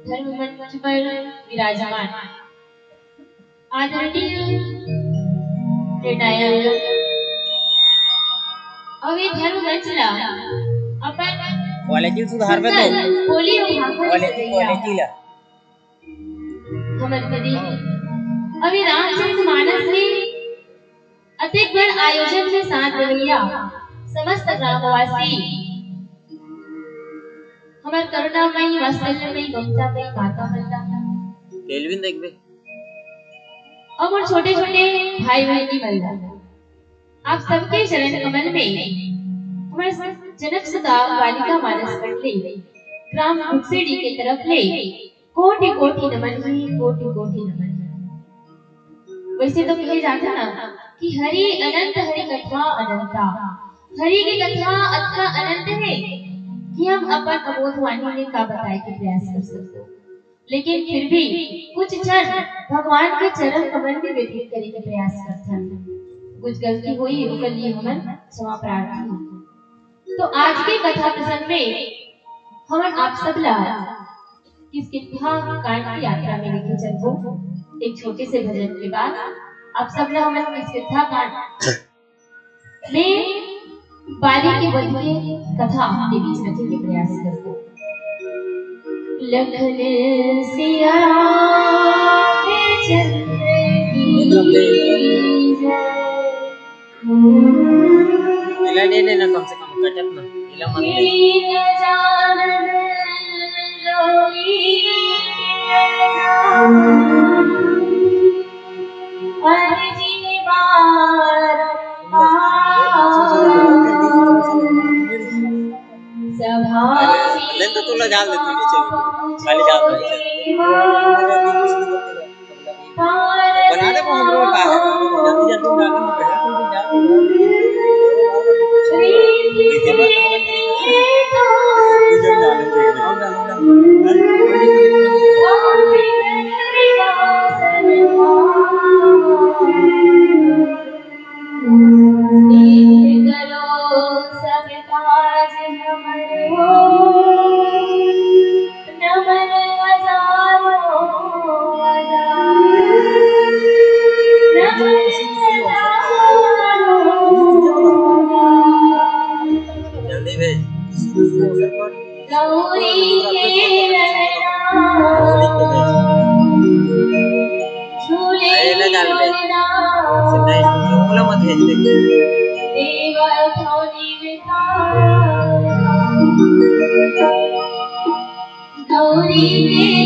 धर्ममंच पर विराजमान आदरणीय निर्णायक अवे धर्ममंचला आपण क्वालिटी सुधार पे तो बोली क्वालिटी ला हमर कदी अभी रामचरितमानस में अतिक बड़ आयोजन के साथ रवैया समस्त ग्रामवासी हमार करुणामयी वात्सल्यमयी ममतामयी माता बंदा केल्विन देख बे अब और छोटे छोटे भाई बहनी बंदा आप सबके चरण कमल में हमारे जनक सुधा बालिका मानस मंडली ग्राम कुक्सेड़ी के तरफ ले कोटि कोटि नमन ही कोटि कोटि नमन। वैसे तो कहे जाता ना कि हरि अनंत हरि कथा अनंता, हरि की कथा अतना अनंत है कि हम अपन अबोध वाणी में का बताए के प्रयास कर सकते, लेकिन फिर भी कुछ क्षण भगवान के चरण कमल में व्यतीत करने के प्रयास करते हैं। कुछ गलती हुई उसके लिए हम क्षमा प्रार्थी। तो आज के कथा प्रसंग में हम आप सब ला किस कितना कांड की यात्रा में लेके चलबो। एक छोटे से भजन के बाद आप सब ला हम किस कितना कांड में बाली के वध के कथा आपके बीच रखने के प्रयास करबो। लखन सिया के चंद्र की इला ने ना कम से कम कटक ना इला मत लें तो तुला जान देती नीचे खाली जान बना दे वो हम लोग का है जल्दी जल्दी डालना पड़ेगा कोई भी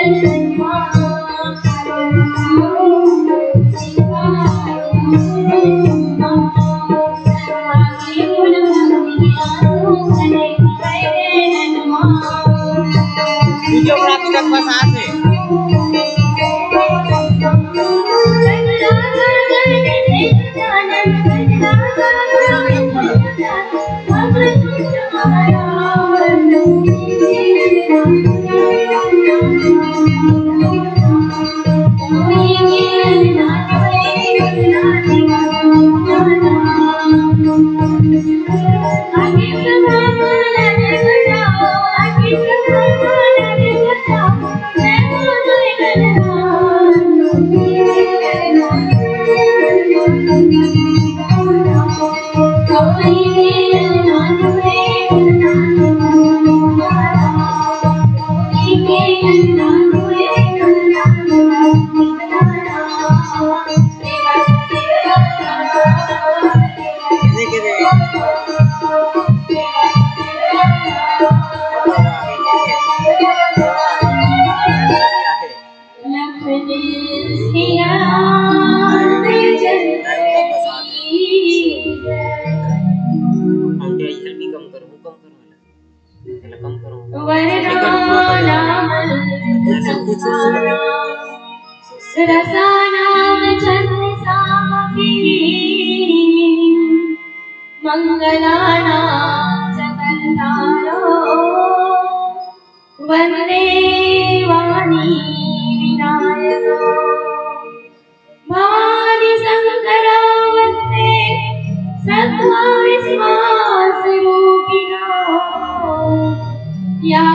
वीडियो बना के रख बस हाथ में। रसानाम चंद सामग्री मंगलानाम जगन्नाथो वंदे वाणी विनायको भवानी शंकरा वंदे सद्मा विश्वास रूपिणो या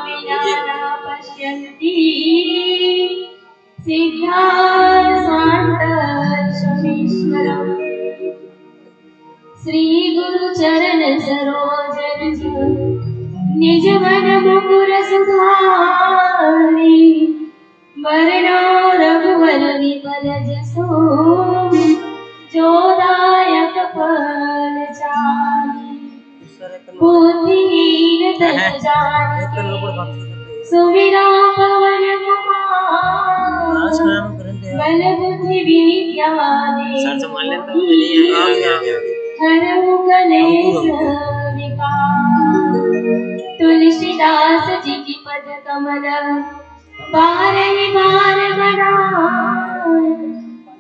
विना पश्यन्ति सिद्धा स्वांत शमीश्वरम् श्री गुरु चरण सरोज निज मन मुकुर सुधारी वरनो रघुवर विमल जसो जो दायक फल चारि बुद्धिहीन तन जानिके सुमिरा पवन कुमार बल बुद्धि विद्या हरहु कलेश विकार तुलसीदास जी की पद कमल बारहि बार बड़ाई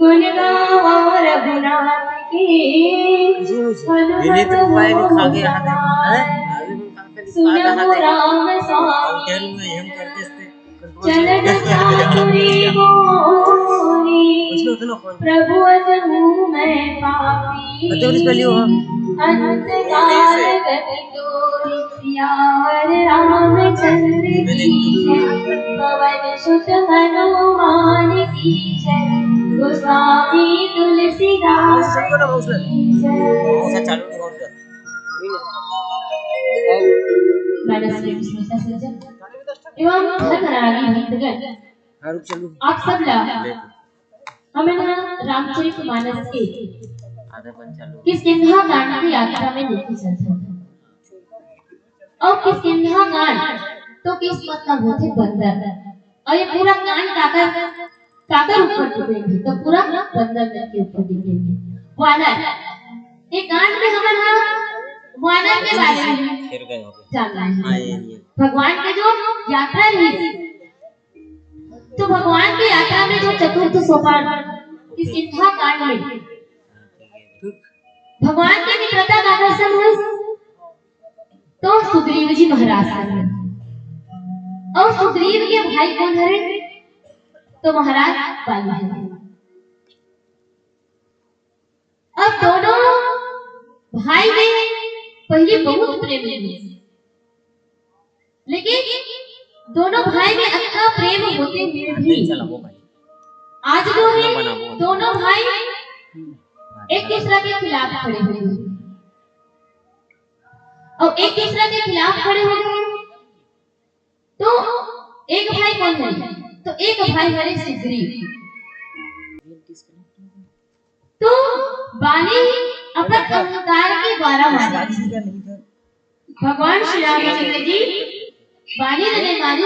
गुण गावा रघुनाथ के हनुमत हो सुनहु राम स्वामी चलन चातुरी मोरी प्रभु अजहू मैं पापी अंत काल गति तोरी सियावर रामचंद्र की जय पवन सुत हनुमान की जय गोस्वामी तुलसीदास की जय। एवं धर्मरागी भक्तगण आप सब लोग हमें रामचरितमानस के किष्किंधा कांड की यात्रा में लेके चलते हैं। और किष्किंधा कांड तो किस मतलब होते बंदर और ये पूरा कांड काकर ऊपर दिखेंगे तो पूरा बंदर के ऊपर दिखेंगे। वानर ये कांड में हमें वानर के बारे में जानना है। भगवान के जो यात्रा रही तो भगवान की यात्रा में जो चतुर्थ सोपान किष्किंधा कांड में भगवान के मित्रता का दर्शन हुई तो सुग्रीव जी महाराज है और सुग्रीव के भाई कौन है तो महाराज बाली है। अब दोनों भाई में पहले बहुत प्रेम है लेकिन दोनों भाई में अच्छा प्रेम होते हुए भी आज जो है दोनों भाई एक दूसरे के खिलाफ खड़े हुए हैं और एक दूसरे के खिलाफ खड़े हुए हैं तो एक भाई कौन है तो एक भाई है सुग्रीव। तो बाली अपने अहंकार के द्वारा मारा भगवान श्री रामचंद्र जी बाली ने मारी